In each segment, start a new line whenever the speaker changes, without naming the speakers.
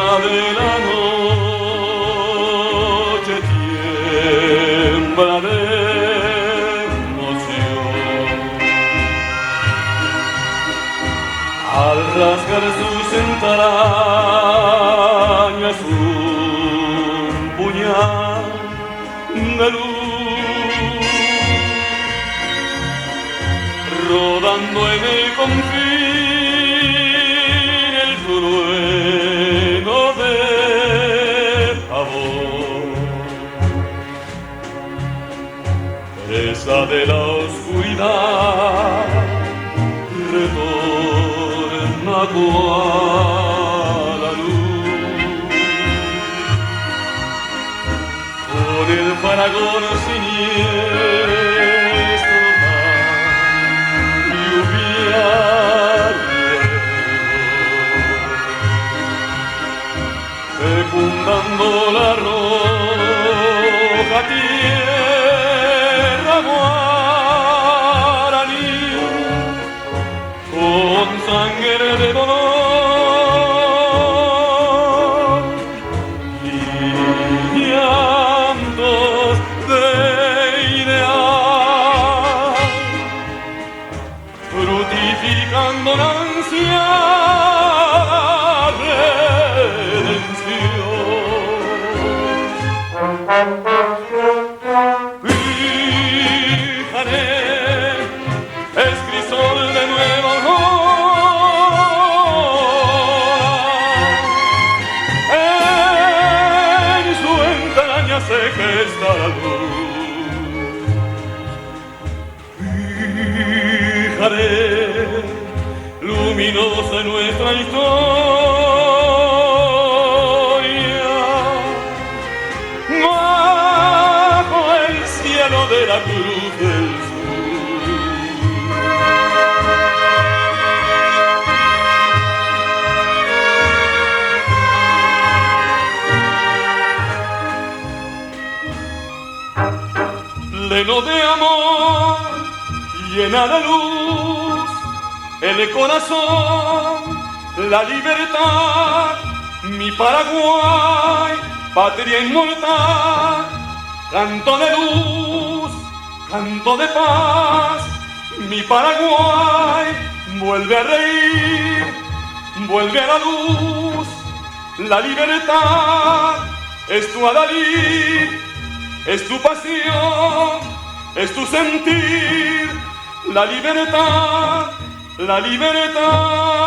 de la noche tiembla de emoción al rasgar sus entrañas un puñal de luz rodando en el confín el trueno de pavor, presa de la oscuridad, retorna cual la luz, con el fragor siniestro lluvia fecundando la roja tierra guaraní con sangre de dolor y llantos de ideal, frutificando la ansiada Fíjate, es crisol de nuevo en su entraña se gesta la luz. Fíjate, luminosa nuestra historia, bajo el cielo de la cruz del sur. Pleno de amor y llena de luz el corazón, la libertad, mi Paraguay, patria inmortal, canto de luz, canto de paz, mi Paraguay, vuelve a reír, vuelve a la luz, la libertad es tu adalid, es tu pasión, es tu sentir, la libertad, la libertad.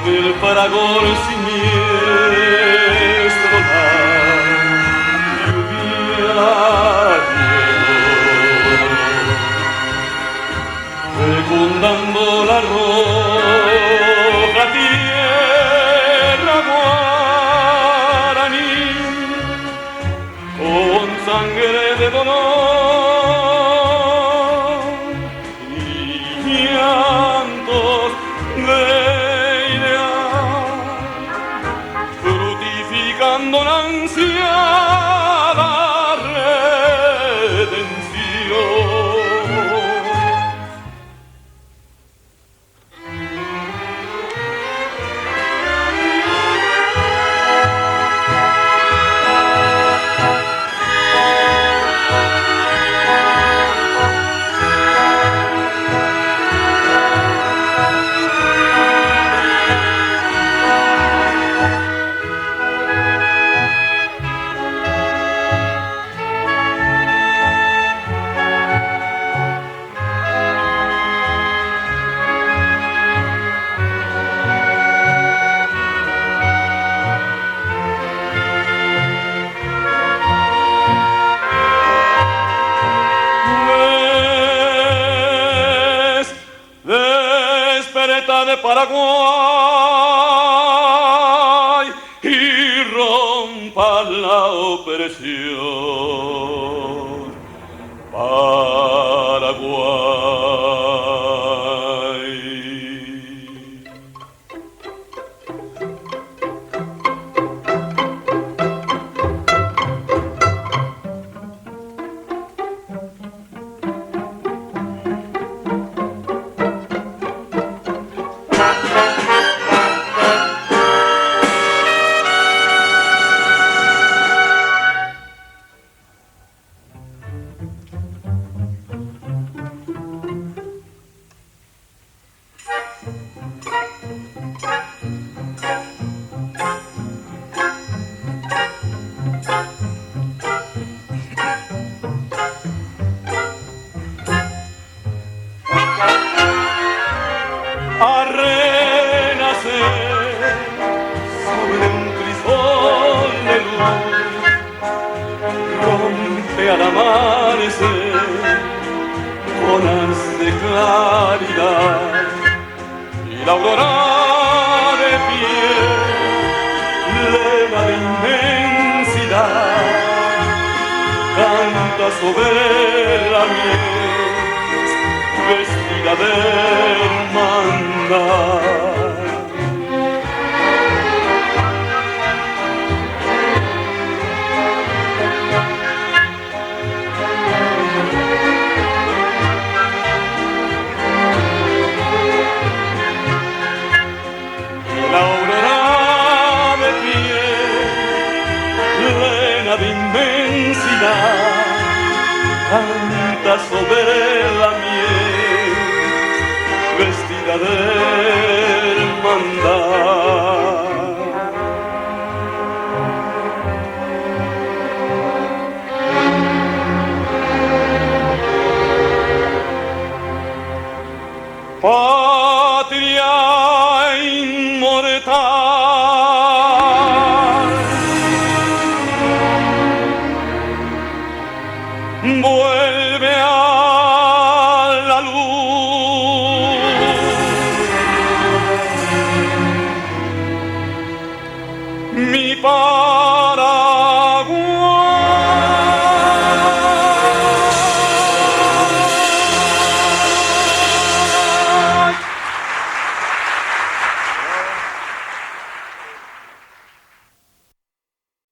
El fragor siniestro da lluvia fecundando la roja tierra guaraní con sangre de dolor y llantos de frutificando la ansiada redención. De Paraguay y rompa la opresión. Paraguay. A renacer sobre un crisol de luz, rompe al amanecer con haz de claridad y la aurora de piel llena de inmensidad canta sobre la miel vestida de hermandad. La aurora de piel llena de inmensidad canta sobre la miel vestida de hermandad. Para